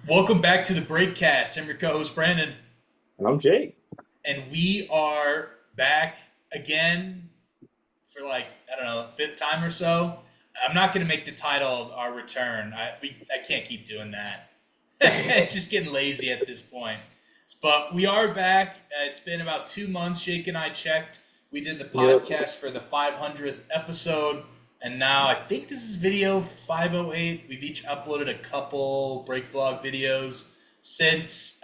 Welcome back to the Brakecast. I'm your co-host Brandon, And I'm Jake. and we are back again for I don't know, fifth time or so. I'm not going to make the title our return. I can't keep doing that. It's just getting lazy at this point. But we are back. It's been about 2 months. Jake and I checked. We did the Yep. podcast for the 500th episode, and now I think this is video 508. We've each uploaded a couple break vlog videos since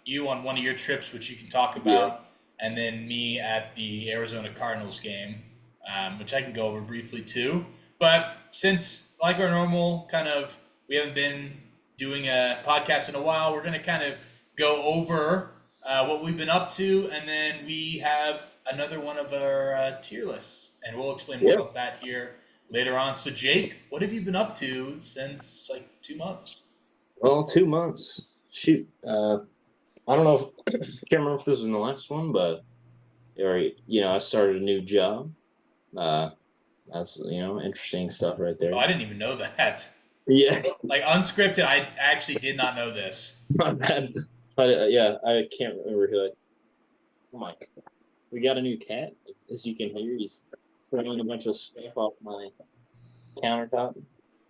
you on one of your trips, which you can talk Yeah. about, and then me at the Arizona Cardinals game, which I can go over briefly too. But since, like our normal kind of, we haven't been doing a podcast in a while, we're going to kind of go over what we've been up to, and then we have another one of our tier lists, and we'll explain more Yeah. about that here later on. So, Jake, what have you been up to since like 2 months? Well, 2 months. Shoot. I don't know if can't remember if this was in the last one, but I started a new job. Uh, that's interesting stuff right Oh, there. I didn't even know that. Yeah, Like unscripted, I actually did not know this. not bad. But yeah, I can't remember who. Oh my! We got a new cat. As you can hear, he's throwing a bunch of stuff off my countertop.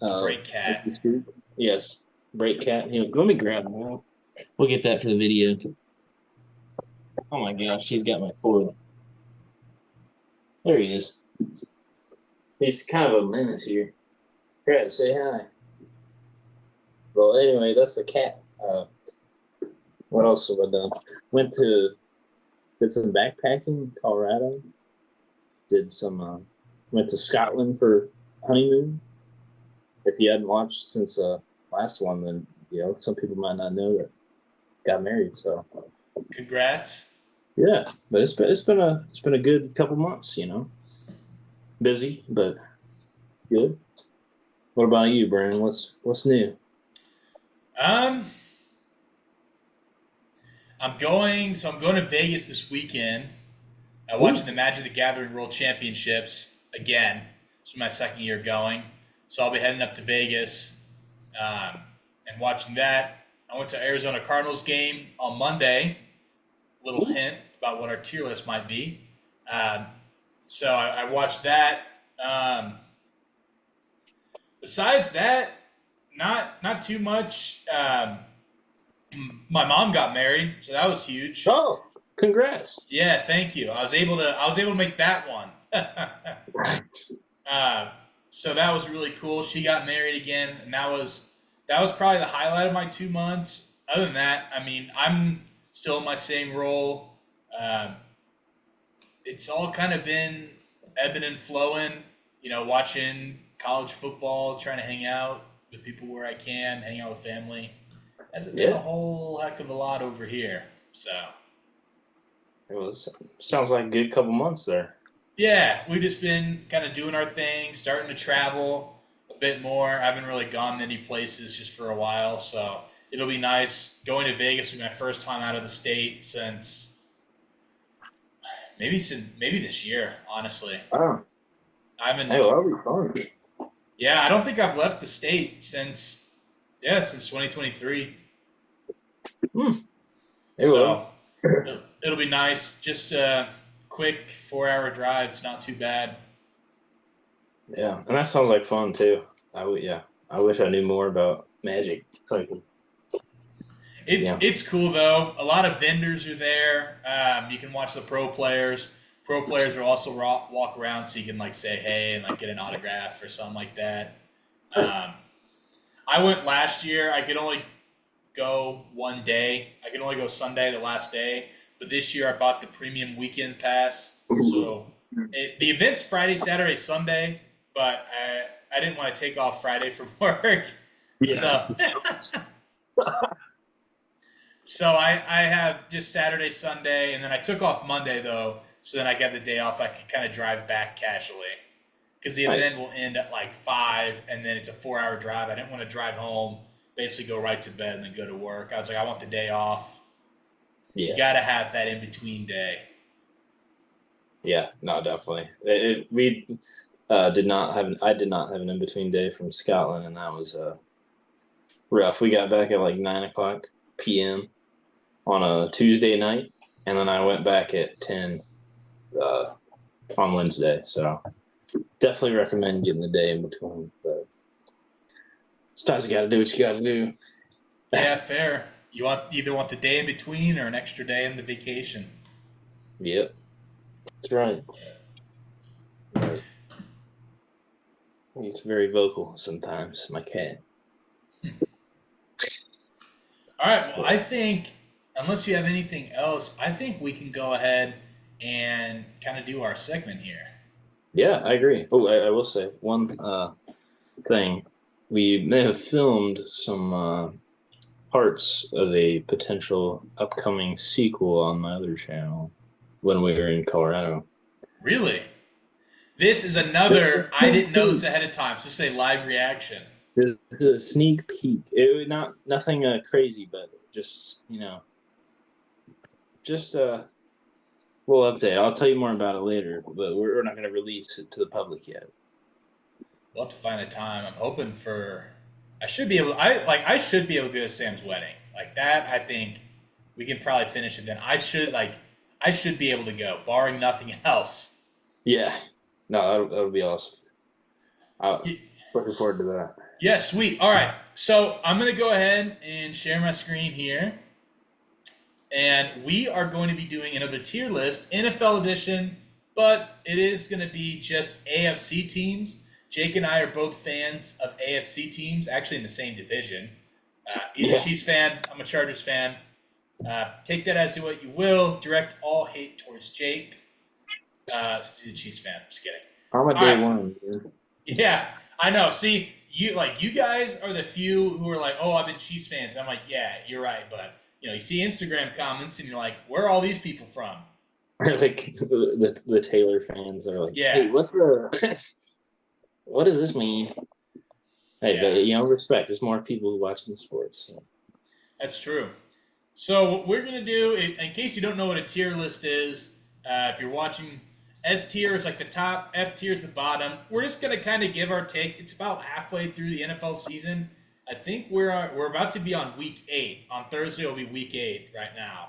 A Uh, break cat. yes, break cat. Let me grab him. We'll get that for the video. Oh my gosh, he's got my cord. There he is. He's kind of a menace here. Brad, say hi. Well, anyway, that's the cat. What else have I done? Went to did some backpacking in Colorado. Did some went to Scotland for honeymoon. If you hadn't watched since last one, then some people might not know that got married. So Congrats. yeah, but it's been a good couple months. Busy but good. What about you, Brandon? What's new? Um, I'm going to Vegas this weekend. Watching Ooh, the Magic the Gathering World Championships again. This is my second year going, so I'll be heading up to Vegas um, and watching that. I went to Arizona Cardinals game on Monday. Little ooh. hint about what our tier list might be. Um, so I watched that. Um, Besides that, not too much. My mom got married, so that was huge. Oh, congrats! Yeah, thank you. I was able to make that one. uh, so that was really cool. She got married again, and that was probably the highlight of my 2 months. Other than that, I mean, I'm still in my same role. Um, it's all kind of been ebbing and flowing. Watching college football, trying to hang out with people where I can, hang out with family. Hasn't been a Yeah, whole heck of a lot over here. So it was. Sounds like a good couple months there. yeah, we've just been kind of doing our thing, starting to travel a bit more. I haven't really gone many places just for a while, so it'll be nice. Going to Vegas will be my first time out of the state since maybe this year. Honestly, Oh, I haven't. hey, well, that'll be fun. Yeah, I don't think I've left the state since 2023. Hmm. Hey, well, So it'll be nice. Just a quick 4 hour drive. It's not too bad. yeah, and that sounds like fun too. Yeah. I wish I knew more about magic. So, yeah. It's cool though. A lot of vendors are there. You can watch the pro players. Pro players will also walk around, so you can like say hey and like get an autograph or something like that. Um, I went last year. I could only go one day. I could only go Sunday, the last day. But this year I bought the premium weekend pass. So the event's Friday, Saturday, Sunday. But I didn't want to take off Friday from work, Yeah. so I have just Saturday, Sunday, and then I took off Monday though, so then I got the day off. I could kind of drive back casually because the event Nice. will end at like 5, and then it's a 4 hour drive. I didn't want to drive home, basically go right to bed and then go to work. I was like, I want the day off. You Yeah. got to have that in between day. Yeah. No, definitely. We did not have I did not have an in between day from Scotland, and that was rough. We got back at like 9 o'clock p.m. on a Tuesday night, and then I went back at 10 uh, on Wednesday. So definitely recommend getting the day in between. But sometimes you got to do what you got to do. Yeah, fair. You want the day in between or an extra day in the vacation. Yep, that's right. Right. He's very vocal sometimes, my cat. All right. Well, But I think unless you have anything else, I think we can go ahead and kind of do our segment here. yeah, I agree. Oh, I will say one thing. We may have filmed some parts of a potential upcoming sequel on my other channel when we were in Colorado. Really? This is Just a another I sneak didn't know this peek. ahead of time. So say live reaction. Just a sneak peek. It was not nothing crazy, but just just a little update. I'll tell you more about it later, but we're not going to release it to the public yet. We'll have to find a time. I'm hoping for. I should be able. I should be able to go to Sam's wedding. Like that. I think we can probably finish it then. I should be able to go, barring nothing else. Yeah, no, that'll be awesome. I'm looking forward to that. Yeah, sweet. All right. So I'm going to go ahead and share my screen here. And we are going to be doing another tier list, NFL edition, but it is going to be just AFC teams. Jake and I are both fans of AFC teams, actually in the same division. He's a Yeah, Chiefs fan. I'm a Chargers fan. Take that as what you will. Direct all hate towards Jake. He's a Chiefs fan. Just kidding. I'm a All day right. one. Dude. Yeah, I know. See, you guys are the few who are like, "Oh, I've been Chiefs fans." I'm like, "Yeah, you're right," but you see Instagram comments and you're like, "Where are all these people from?" Like the Taylor fans are like, Yeah, hey, what's the what does this mean? Hey, but yeah, respect. There's more people who watch the sports. So. that's true. So what we're gonna do, in case you don't know what a tier list is, if you're watching, S tier is like the top, F tier is the bottom. We're just gonna kind of give our takes. It's about halfway through the NFL season. I think we're about to be on week 8. On Thursday will be week 8 right now.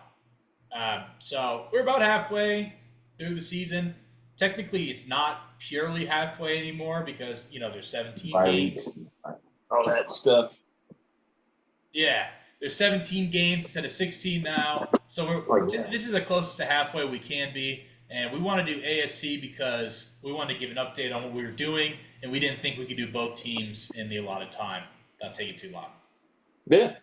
So we're about halfway through the season. Technically, it's not purely halfway anymore because there's 17 Bye week, games. all that stuff. Yeah, there's 17 games instead of 16 now. So Oh yeah, this is the closest to halfway we can be, and we want to do AFC because we wanted to give an update on what we were doing, and we didn't think we could do both teams in the allotted time without taking too long. yeah.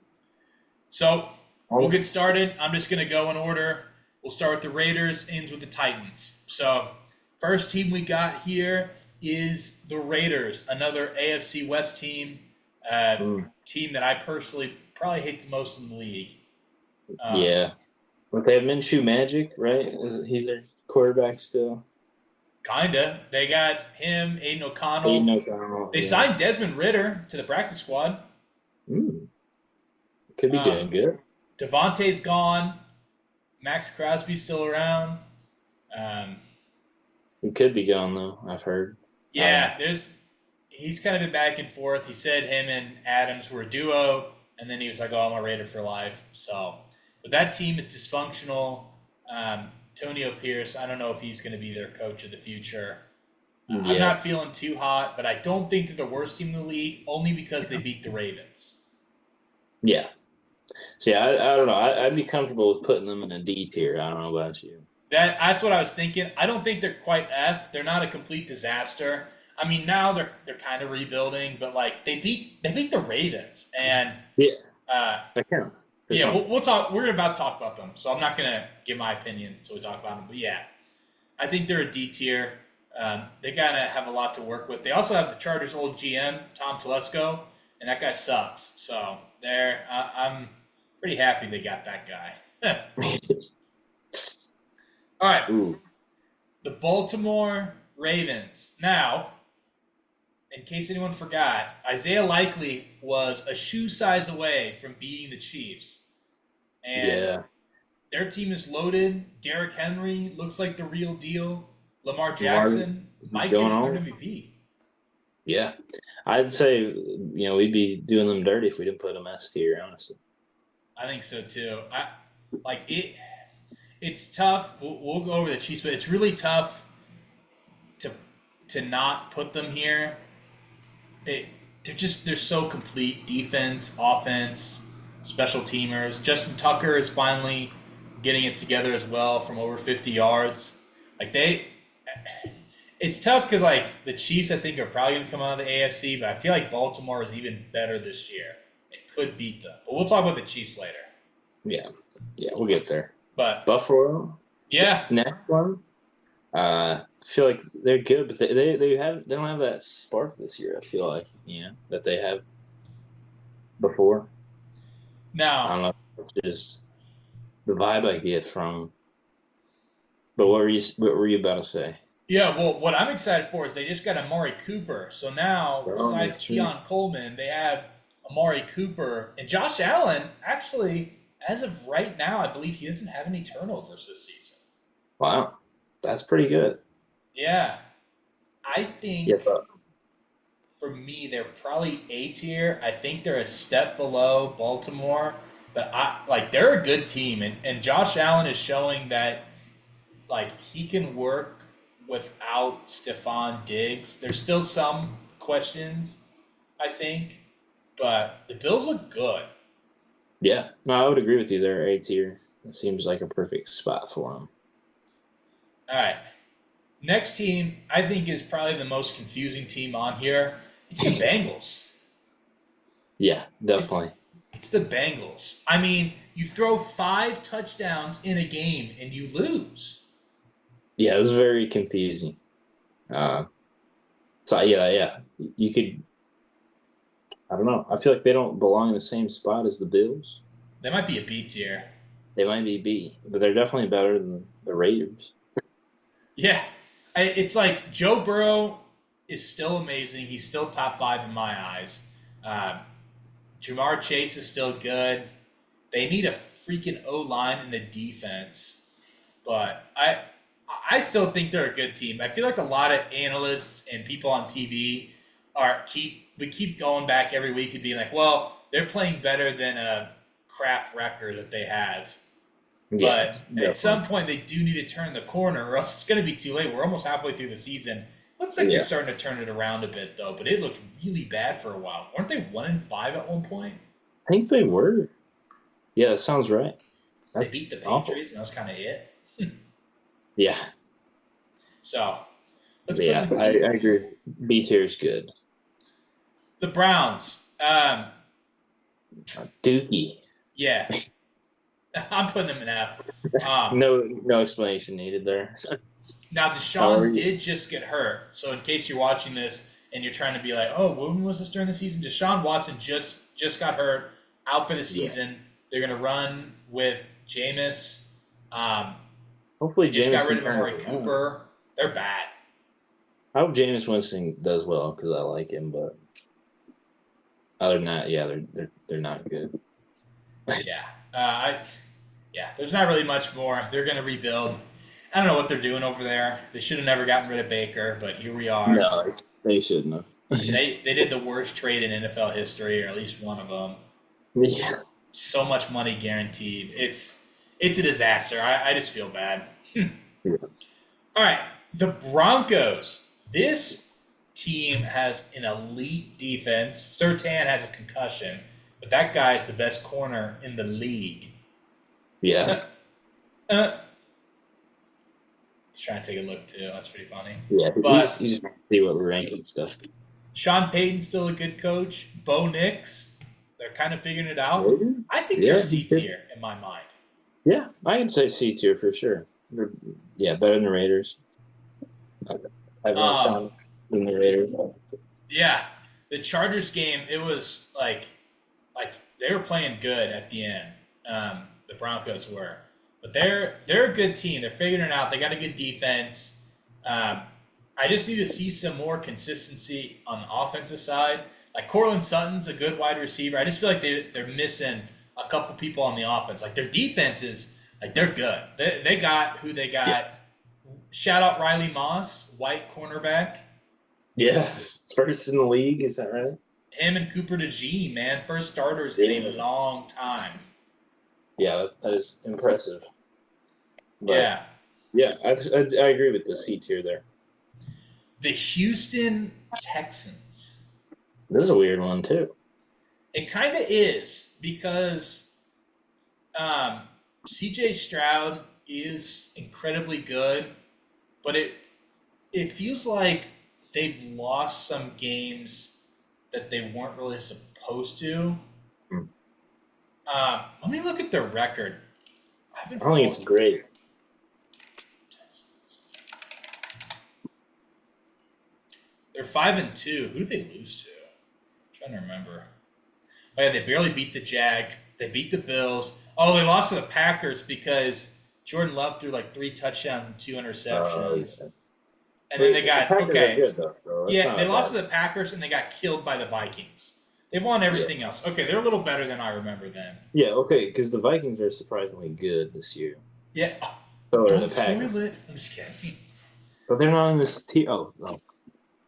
So we'll Oh, get started. I'm just going to go in order. We'll start with the Raiders, ends with the Titans. So first team we got here is the Raiders, another AFC West team, uh, mm, team that I personally probably hate the most in the league. Um, yeah. But they have Minshew Magic, right? He's their quarterback still? Kinda. They got him, Aiden Aiden O'Connell. O'Connell, They yeah. signed Desmond Ritter to the practice squad. Mm, could be Um, doing good. Devontae's gone. Max Crosby's still around. Um, He could be gone though. I've heard. I don't know. Yeah, he's kind of been back and forth. He said him and Adams were a duo, and then he was like, "Oh, I'm a Raider for life." So, but that team is dysfunctional. Tonio Pierce, I don't know if he's going to be their coach of the future. I'm Yeah, not feeling too hot, but I don't think they're the worst team in the league, only because they beat the Ravens. yeah. See, I don't know. I'd be comfortable with putting them in a D tier. I don't know about you. That's what I was thinking. I don't think they're quite F. They're not a complete disaster. I mean, now they're kind of rebuilding, but like they beat the Ravens, and Yeah, uh, that counts for yeah, something. we'll talk. We're about to talk about them, so I'm not gonna give my opinion until we talk about them. But yeah, I think they're a D tier. They gotta have a lot to work with. They also have the Chargers' old GM Tom Telesco, and that guy sucks. So I'm pretty happy they got that guy. All right, Ooh, the Baltimore Ravens. Now, in case anyone forgot, Isaiah Likely was a shoe size away from beating the Chiefs, and yeah. their team is loaded. Derrick Henry looks like the real deal. Lamar Lamar Jackson might get going his third on. MVP. Yeah, I'd say we'd be doing them dirty if we didn't put them S tier, honestly. I think so too. I like it. It's tough. We'll go over the Chiefs, but it's really tough to not put them here. It, they're so complete. Defense, offense, special teamers. Justin Tucker is finally getting it together as well from over 50 yards. Like it's tough because like the Chiefs, I think are probably going to come out of the AFC, but I feel like Baltimore is even better this year. It could beat them, but we'll talk about the Chiefs later. Yeah, yeah, we'll get there. But Buffalo, yeah, next one. I feel like they're good, but they don't have that spark this year. I feel like that they have before. I now don't know. It's just the vibe I get from. But what were you about to say? yeah, well, what I'm excited for is they just got Amari Cooper. So now, Oh, besides that's true. Keon Coleman, they have Amari Cooper and Josh Allen. Actually, as of right now, I believe he doesn't have any turnovers this season. Wow, that's pretty good. Yeah, I Yeah, think but for me, they're probably A tier. I think they're a step below Baltimore, but they're a good team, and Josh Allen is showing that like he can work without Stephon Diggs. There's still some questions, I think, but the Bills look good. yeah, no, I would agree with you. They're A tier. It seems like a perfect spot for them. All right. Next team, I think, is probably the most confusing team on here. It's the Bengals. Yeah, It's definitely. it's the Bengals. I mean, you throw 5 touchdowns in a game and you lose. Yeah, it was very confusing. Uh, so yeah, you could. I don't know. I feel like they don't belong in the same spot as the Bills. They might be a B tier. They might be B, but they're definitely better than the Raiders. Yeah, it's like Joe Burrow is still amazing. He's still top 5 in my eyes. Uh, Jamar Chase is still good. They need a freaking O line in the defense, but I still think they're a good team. I feel like a lot of analysts and people on TV we keep going back every week and being like, well, they're playing better than a crap record that they have. Yeah, But at some definitely. point, they do need to turn the corner, or else it's going to be too late. We're almost halfway through the season. Looks like they're Yeah, starting to turn it around a bit, though. But it looked really bad for a while. Weren't they 1-5 at one point? I think they were. Yeah, that sounds right. They That's beat the awful. Patriots, and that was kind of it. Yeah, So let's put yeah, them in I, B I tier. agree. B tier is good. The Browns. Dookie. Yeah, I'm putting them in F. Um, No explanation needed there. Now How are Deshaun you? did just get hurt, so in case you're watching this and you're trying to be like, "Oh, when was this during the season?" Deshaun Watson just got hurt, out for the Yeah. season. They're gonna run with Jameis. Um, Hopefully they just Jameis got rid can of turn it Amari around. Cooper. They're bad. I hope Jameis Winston does well because I like him, but other than that, yeah, they're not good. Yeah, yeah. There's not really much more. They're gonna rebuild. I don't know what they're doing over there. They should have never gotten rid of Baker, but here we are. No, they shouldn't have. They did the worst trade in NFL history, or at least one of them. Yeah, So much money guaranteed. It's a disaster. I just feel bad. yeah, All right, the Broncos. This team has an elite defense. Sertan has a concussion, but that guy's the best corner in the league. yeah, Uh, uh, Just trying to take a look too. That's pretty funny. yeah. You just But you just see what we're ranking stuff. Sean Payton's still a good coach. Bo Nix, they're kind of figuring it out. Maybe? I think they're Yeah, C tier in my mind. yeah. I can say C tier for sure. Yeah, better than the Raiders. I have more Um, confidence in the Raiders. Yeah, the Chargers game, it was like they were playing good at the end. The Broncos were, but they're a good team. They're figuring it out. They got a good defense. Um, I just need to see some more consistency on the offensive side. Like Cortland Sutton's a good wide receiver. I just feel like they're missing a couple people on the offense. Like their defense is like they're good. They got who they Yeah, got. Shout out Riley Moss, white cornerback. Yes, first in the league. Is that right? Him and Cooper DeJean, man, first starters in a Yeah. long time. Yeah, that is impressive. But Yeah. yeah, I agree with the C tier there. The Houston Texans. This is a weird one too. It kind of is because um, CJ Stroud is incredibly good, but it feels like they've lost some games that they weren't really supposed to. Hmm. Let me look at their record. I haven't I don't think followed it's the great. Texans. They're 5-2. Who did they lose to? I'm trying to remember. Oh yeah, they barely beat the Jag. They beat the Bills. Oh, they lost to the Packers because Jordan Love threw like 3 touchdowns and 2 interceptions. Yeah. And then But they the got Packers are okay. good though, so it's Yeah, not they a lost bad. to the Packers and they got killed by the Vikings. They've won Yeah. everything else. Okay, they're a little better than I remember then. Yeah, okay, because the Vikings are surprisingly good this year. Yeah. Oh, So are the don't Packers. spoil it. I'm just kidding. But they're not in this tier. Oh, no.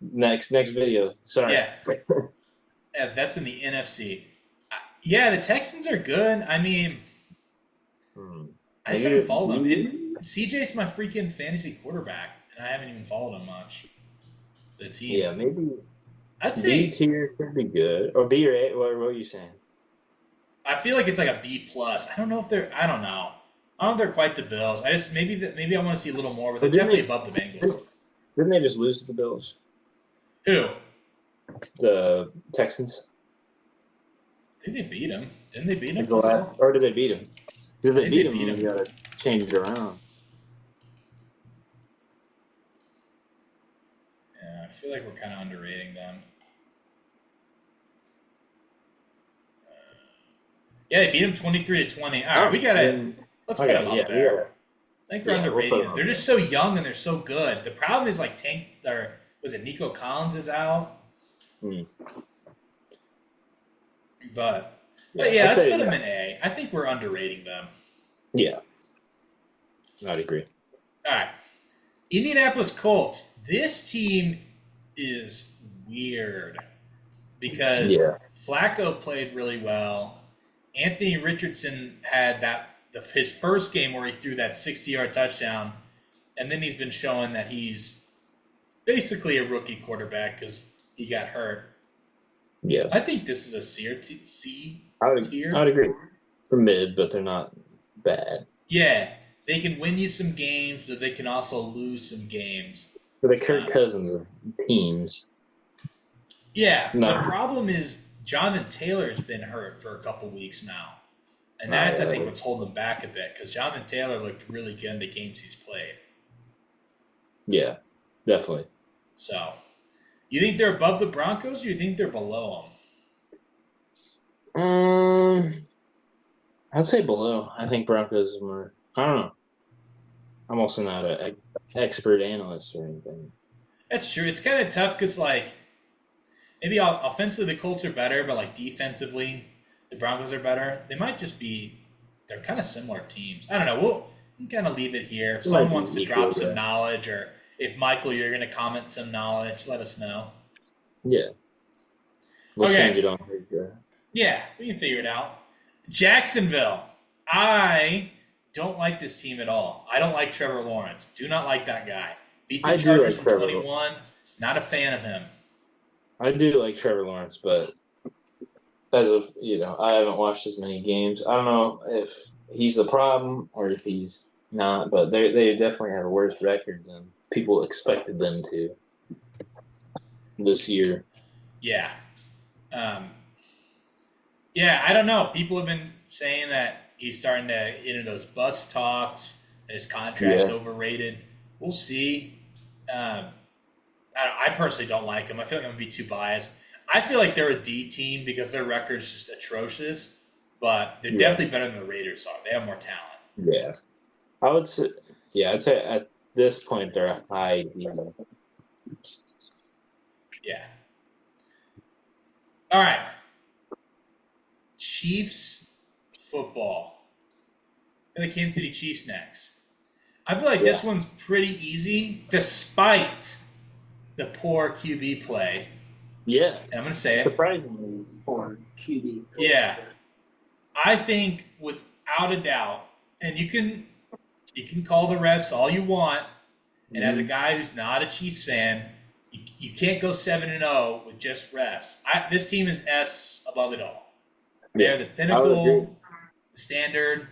Next video. Sorry. Yeah. Yeah, that's in the NFC. Yeah, the Texans are good. I mean, Hmm. I just haven't Negative followed them. B. And CJ's my freaking fantasy quarterback, and I haven't even followed him much. The team. Yeah, maybe I'd B say tier could be good. Or B or A. What are you saying? I feel like it's like a B plus. I don't know if they're. I don't know. I don't know if they're quite the Bills. I just maybe I want to see a little more, but Or they're definitely above the Bengals. didn't they just lose to the Bills? Who? The Texans? I think they beat them. Didn't they beat them? The last, or did they beat them? If I they think beat they them, beat you them. gotta change it around. Yeah, I feel like we're kind of underrating them. Yeah, they beat them 23-20. All right, we gotta let's put them Okay, up yeah, we there. gotta. I think we're Yeah, we'll put underrating them them. up They're there. just so young and they're so good. The problem is like Tank or was it Nico Collins is out, Hmm. but Yeah, yeah, I'd let's say put them yeah. in A. I think we're underrating them. Yeah, I'd agree. All right, Indianapolis Colts. This team is weird because Yeah, Flacco played really well. Anthony Richardson had his first game where he threw that 60-yard touchdown, and then he's been showing that he's basically a rookie quarterback because he got hurt. yeah. I think this is a C I'd tier. agree. For mid, but they're not bad. Yeah, they can win you some games, but they can also lose some games. For the Kirk Uh, Cousins of teams, yeah, the no. problem is Jonathan Taylor's been hurt for a couple weeks now. And Oh, that's, I yeah, think, what's holding him back a bit because Jonathan Taylor looked really good in the games he's played. yeah, definitely. So, you think they're above the Broncos or you think they're below them? I'd say below. I think Broncos is more. I don't know. I'm also not an expert analyst or anything. That's true. It's kind of tough because, like, maybe offensively the Colts are better, but, like, defensively the Broncos are better. They might just be, they're kind of similar teams. I don't know. We can kind of leave it here. If It might someone be wants to equal, drop some yeah. knowledge or if, Michael, you're going to comment some knowledge, let us know. Yeah, we'll change Okay. it on his. Yeah, we can figure it out. Jacksonville. I don't like this team at all. I don't like Trevor Lawrence. Do not like that guy. Beat the I do Chargers like in Trevor. 21. Not a fan of him. I do like Trevor Lawrence, but as of I haven't watched as many games. I don't know if he's the problem or if he's not, but they definitely have a worse record than people expected them to this year. Yeah. Um, yeah, I don't know. People have been saying that he's starting to enter those bus talks, that his contract's Yeah, overrated. We'll see. Um, I personally don't like him. I feel like I'm going to be too biased. I feel like they're a D team because their record's just atrocious, but they're yeah, definitely better than the Raiders are. They have more talent. yeah. I would say, yeah, I'd say at this point they're a high D. Yeah. All right. Chiefs football. The Kansas City Chiefs next. I feel like Yeah, this one's pretty easy, despite the poor QB play. Yeah, And I'm going to say it. surprisingly for QB. Yeah. I think without a doubt, and you can call the refs all you want, and as a Mhm. guy who's not a Chiefs fan, you can't go 7-0 with just refs. This team is S above it all. Yeah, They're the I would agree. pinnacle, the standard.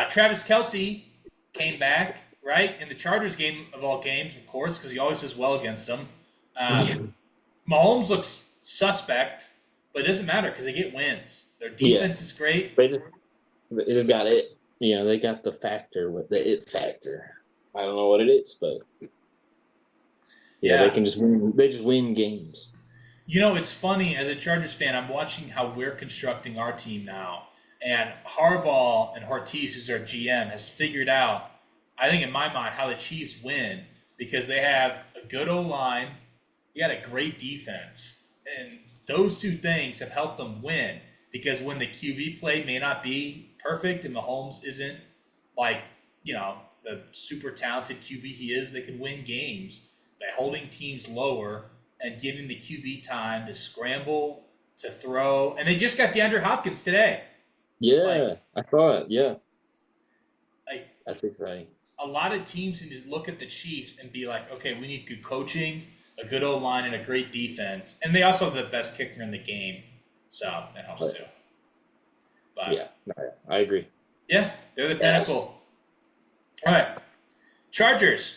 Travis Kelsey came back, right, in the Chargers game of all games, of course, because he always does well against them. Mahomes looks suspect, but it doesn't matter because they get wins. Their Yeah, defense is great. they just got it. They got the factor with the it factor. I don't know what it is, but they Yeah. can just win. They just win games. It's funny as a Chargers fan, I'm watching how we're constructing our team now. And Harbaugh and Ortiz, who's our GM, has figured out, I think in my mind, how the Chiefs win because they have a good O line, they got a great defense. And those two things have helped them win because when the QB play may not be perfect and Mahomes isn't like, the super talented QB he is, they can win games by holding teams lower and giving the QB time to scramble, to throw. And they just got DeAndre Hopkins today. Like, Yeah, I saw it. Yeah, like that's exciting. a lot of teams can just look at the Chiefs and be like, okay, we need good coaching, a good O line, and a great defense. And they also have the best kicker in the game. So that helps But too. But yeah, no, I agree. yeah, they're the Yes. pinnacle. All right. Chargers.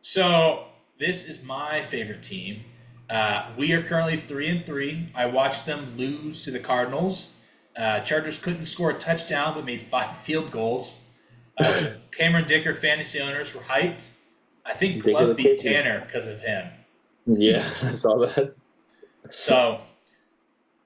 So this is my favorite team. We are currently 3-3. I watched them lose to the Cardinals. Chargers couldn't score a touchdown, but made 5 field goals. So Cameron Dicker fantasy owners were hyped. I think Dick of the Club beat kicker. Tanner because of him. Yeah, I saw that. So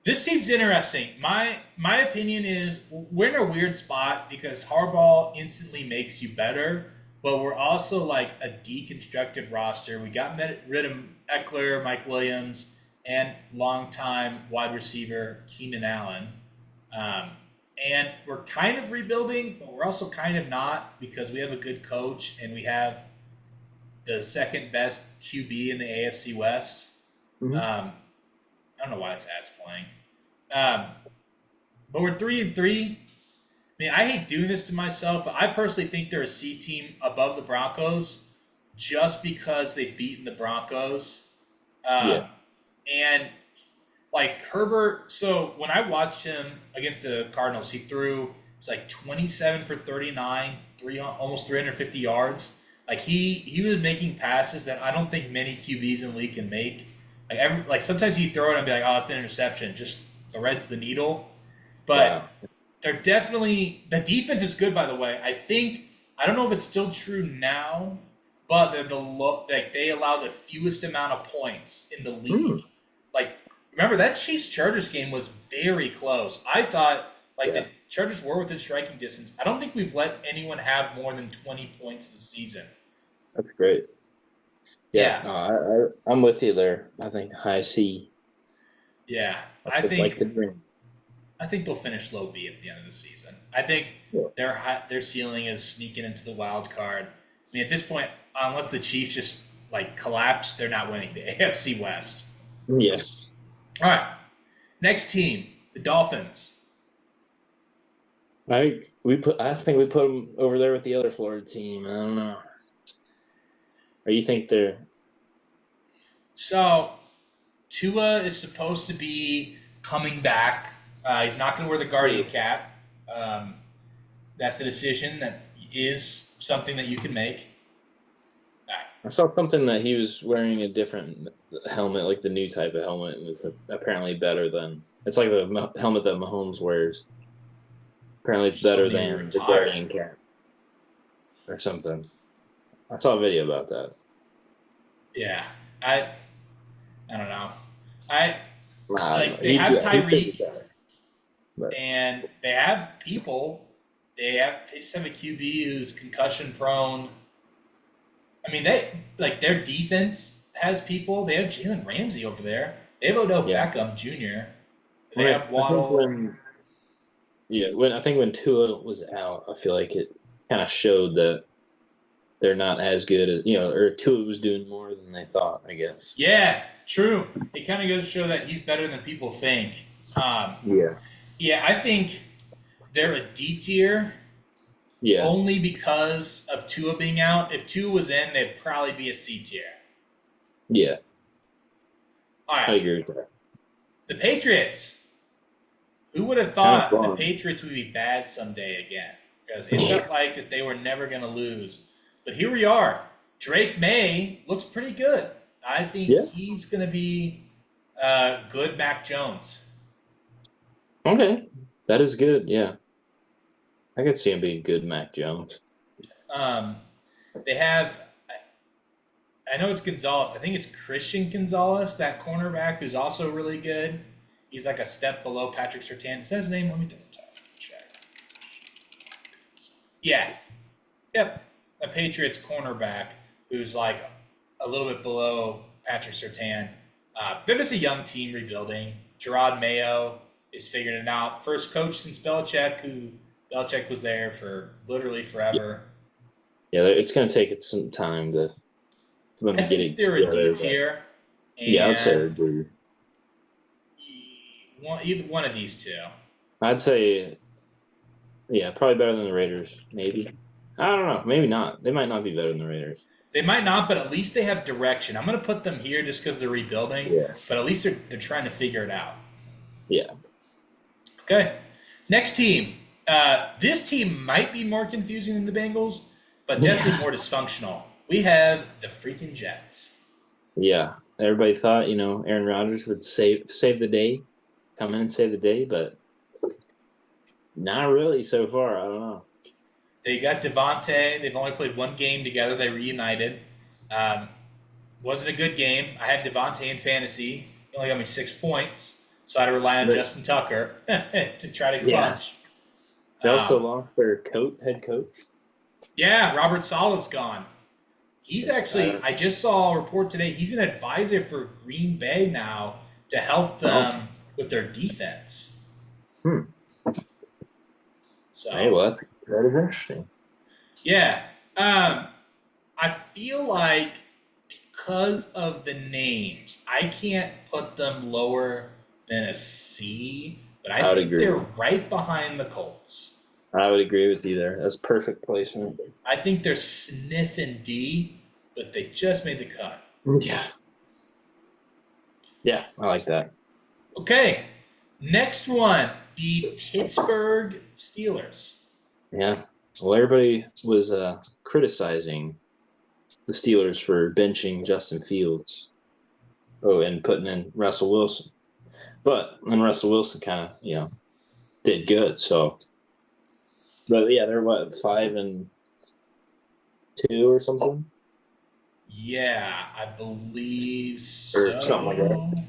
this seems interesting. My opinion is we're in a weird spot because Harbaugh instantly makes you better, but we're also like a deconstructed roster. We got rid of Eckler, Mike Williams, and longtime wide receiver Keenan Allen. Um, and we're kind of rebuilding, but we're also kind of not because we have a good coach and we have the second best QB in the AFC West. Mhm. Um, I don't know why this ad's playing. Um, but we're 3-3. I mean, I hate doing this to myself, but I personally think they're a C team above the Broncos just because they've beaten the Broncos. Yeah. Um, and like Herbert, so when I watched him against the Cardinals, he threw it's like 27 for 39, almost 350 yards. Like he was making passes that I don't think many QBs in the league can make. Like sometimes you throw it and be like, oh, it's an interception, just threads the needle. But Wow. they're definitely the defense is good. By the way, I don't know if it's still true now, but like they allow the fewest amount of points in the Hmm. league. Like remember that Chiefs Chargers game was very close. I thought like Yeah, the Chargers were within striking distance. I don't think we've let anyone have more than 20 points this season. that's great. Yeah, no, Yes, I'm with you there. I think high C. yeah. That's I just like think the dream. I think they'll finish low B at the end of the season. I think Yeah. their ceiling is sneaking into the wild card. I mean, at this point, unless the Chiefs just like collapse, they're not winning the AFC West. Yeah. All right, next team, the Dolphins. I think we put them over there with the other Florida team. I don't know. Or you think they're So Tua is supposed to be coming back. He's not going to wear the Guardian cap. Um, that's a decision that is something that you can make. I saw something that he was wearing a different helmet, like the new type of helmet, and it's apparently better than it's like the helmet that Mahomes wears. Apparently, it's So better many than the retire. Guardian cap or something. I saw a video about that. Yeah, I don't know. I I don't know. like they have He could be Tyreek better, but and they have people. They just have a QB who's concussion prone. I mean their defense has people. They have Jalen Ramsey over there. They have Odell yeah. Beckham Jr. They When have I think Waddle. when Tua was out, I feel like it kind of showed that they're not as good as or Tua was doing more than they thought, I guess. Yeah, true. It kind of goes to show that he's better than people think. Yeah. Yeah, I think they're a D tier Yeah. only because of Tua being out. If Tua was in, they'd probably be a C tier. Yeah. All I right, agree with that. the Patriots. Who would have Kind of thought the fun. Patriots would be bad someday again? Because it felt like that they were never going to lose. But here we are. Drake May looks pretty good. I think Yeah. he's going to be good Mac Jones. Okay. That is good. Yeah. I could see him being good Mac Jones. Um, they have, I know it's Gonzalez. I think it's Christian Gonzalez, that cornerback who's also really good. He's like a step below Patrick Surtain. Is that his name? Let me check. Yeah. Yep. A Patriots cornerback who's like a little bit below Patrick Surtain. They're just a young team rebuilding. Gerard Mayo is figuring it out. First coach since Belichick, who Belichick was there for literally forever. Yeah, it's going to take it some time for them I to get think it they're a D together. But tier, yeah, I'd say I and agree. either one of these two. I'd say, yeah, probably better than the Raiders, maybe. I don't know. Maybe not. They might not be better than the Raiders. They might not, but at least they have direction. I'm going to put them here just because they're rebuilding, Yeah. but at least they're trying to figure it out. Yeah. Okay. Next team. This team might be more confusing than the Bengals, but definitely more dysfunctional. We have the freaking Jets. Yeah. Everybody thought, Aaron Rodgers would save the day, come in and save the day, but not really so far. I don't know. They got Devontae. They've only played one game together. They reunited. Um, wasn't a good game. I had Devontae in fantasy. He only got me 6 points, so I had to rely on But, Justin Tucker to try to yeah. clutch. They also lost their head coach. Yeah, Robert Sala's gone. He's actually, I just saw a report today, he's an advisor for Green Bay now to help them with their defense. So, Hey, well, that is interesting. yeah. I feel like because of the names, I can't put them lower than a C, but I would think agree. they're right behind the Colts. I would agree with you there. That's perfect placement. I think they're sniffing D, but they just made the cut. Yeah. Yeah, I like that. Okay, next one, the Pittsburgh Steelers. Yeah. Well, everybody was criticizing the Steelers for benching Justin Fields. Oh, and putting in Russell Wilson. But then Russell Wilson kind of, did good. So, but yeah, they're what, 5-2 or something? Yeah, I believe Or something like that. so.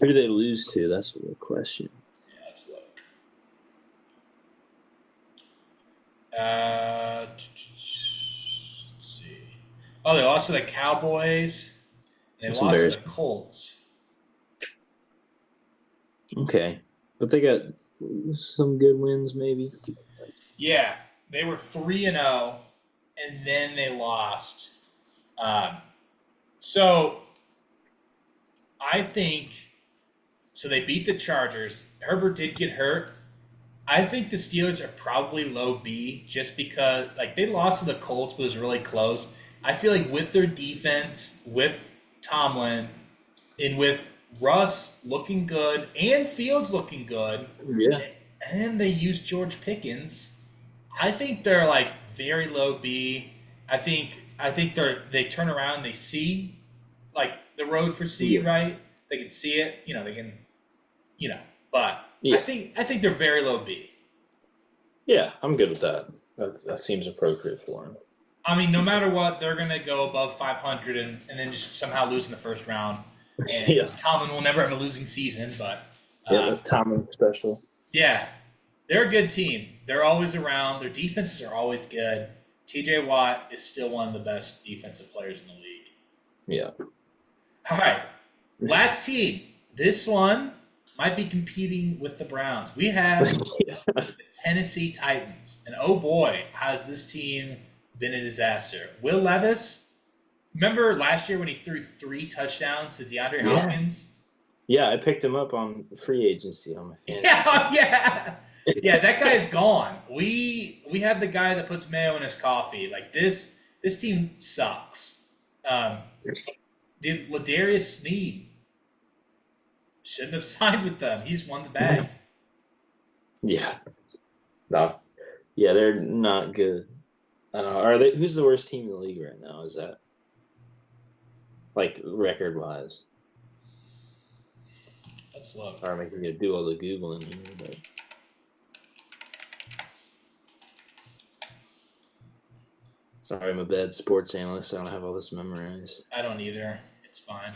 Who do they lose to? That's the question. Yeah, let's look. Let's see. Oh, they lost to the Cowboys. And they That's lost to the embarrassing. Colts. Okay. But they got some good wins, maybe. Yeah, they were 3-0, and then they lost. So I think so. They beat the Chargers. Herbert did get hurt. I think the Steelers are probably low B just because they lost to the Colts, but it was really close. I feel like with their defense, with Tomlin, and with Russ looking good and Fields looking good, Yeah. and they use George Pickens, I think they're very low B. I think they turn around and they see the road for C, Yeah. right? They can see it, they can, but Yeah. I think they're very low B. Yeah, I'm good with that. That seems appropriate for him. I mean, no matter what, they're gonna go above 500 and then just somehow lose in the first round. And Yeah. Tomlin will never have a losing season, but Yeah, that's Tomlin special. yeah, they're a good team. They're always around. Their defenses are always good. TJ Watt is still one of the best defensive players in the league. Yeah. All right, last team. This one, might be competing with the Browns. We have the Tennessee Titans, and oh boy, has this team been a disaster. Will Levis, remember last year when he threw 3 touchdowns to DeAndre Yeah. Hopkins? Yeah, I picked him up on free agency on my fantasy. Yeah, that guy's gone. We have the guy that puts mayo in his coffee. Like this team sucks. Um, Dude, Ladarius Sneed shouldn't have signed with them. He's won the bag. Yeah. No. Yeah, they're not good. I don't know. Are they? Who's the worst team in the league right now? Is that like record wise? Let's look. Sorry, I'm making you do all the googling here, but sorry, I'm a bad sports analyst. I don't have all this memorized. I don't either. It's fine.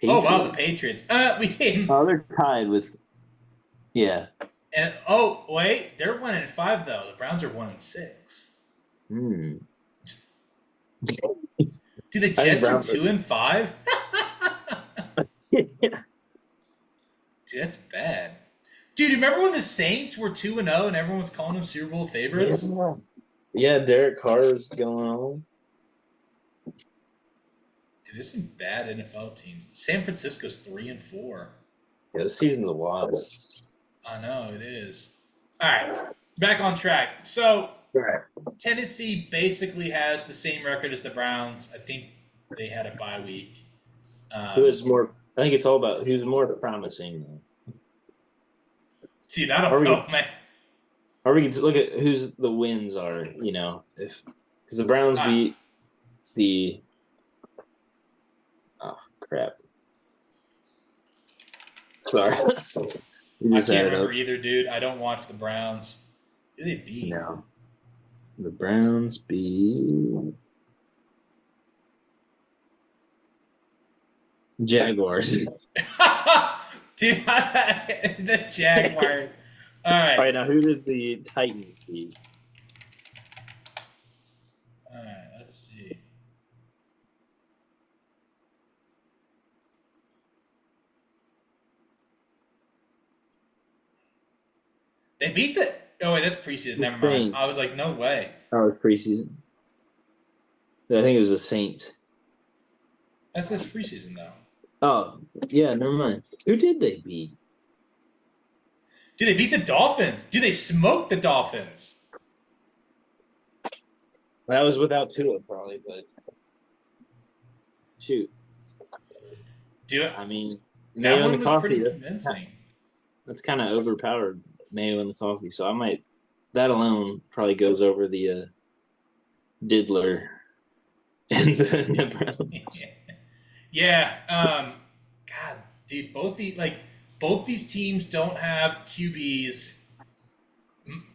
Patriots? Oh wow, the Patriots. We came. Oh, they're tied with. Yeah. And oh wait, they're 1-5 though. The Browns are 1-6. Hmm. Do the Jets are 2-5? Dude, that's bad. Dude, remember when the Saints were 2-0 and everyone was calling them Super Bowl favorites? Yeah, Derek Carr's going on. Dude, there's some bad NFL teams. San Francisco's 3-4. Yeah, the season's a wild. I know it is. All right, back on track. So Right. Tennessee basically has the same record as the Browns. I think they had a bye week. Who is more? I think it's all about who's more promising. Dude, I don't know, man. Or we can look at who's the wins are. You know, if because the Browns beat the. Oh crap! Sorry. I can't remember either, dude. I don't watch the Browns. Who did they beat? No. The Browns beat Jaguars. Dude, the Jaguars. All right. All right, now who did the Titans beat? All right, let's see. They beat the. Oh wait, that's preseason. Never mind. Saints. I was like, no way. Oh, it's preseason. I think it was the Saints. That's this preseason though. Oh, yeah, never mind. Who did they beat? Dude, they beat the Dolphins. Dude, they smoked the Dolphins. That was without Tua, probably, but shoot. Dude, I mean, that mayo one in the was coffee. pretty convincing. That's kind of overpowered, mayo in the coffee. So I might. That alone probably goes over the Diddler and the Browns. Yeah. God, dude, both these teams don't have QBs.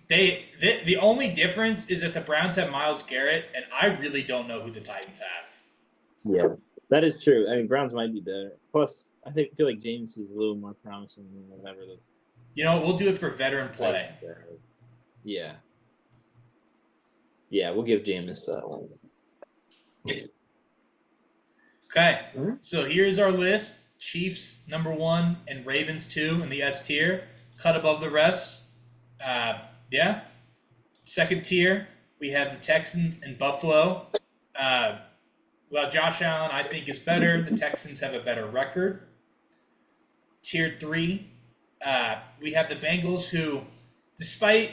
The only difference is that the Browns have Myles Garrett, and I really don't know who the Titans have. Yeah, that is true. I mean, Browns might be better. Plus, feel like James is a little more promising than whatever. You know, we'll do it for veteran play. Yeah. Yeah, we'll give James that one. Okay, so here's our list. Chiefs number 1 and Ravens 2 in the S tier, cut above the rest. Yeah. Second tier, we have the Texans and Buffalo. Well, Josh Allen, I think, is better. The Texans have a better record. Tier 3, we have the Bengals, who, despite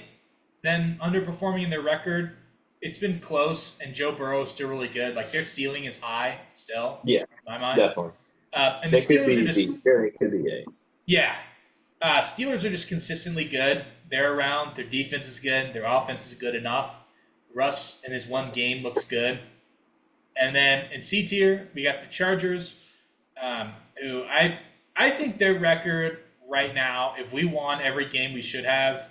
them underperforming in their record, it's been close, and Joe Burrow is still really good. Like, their ceiling is high still. Yeah, in my mind. definitely. And the Steelers are just could be A. Yeah. Steelers are just consistently good. They're around. Their defense is good. Their offense is good enough. Russ in his one game looks good. And then in C tier, we got the Chargers, who I think their record right now, if we won every game we should have,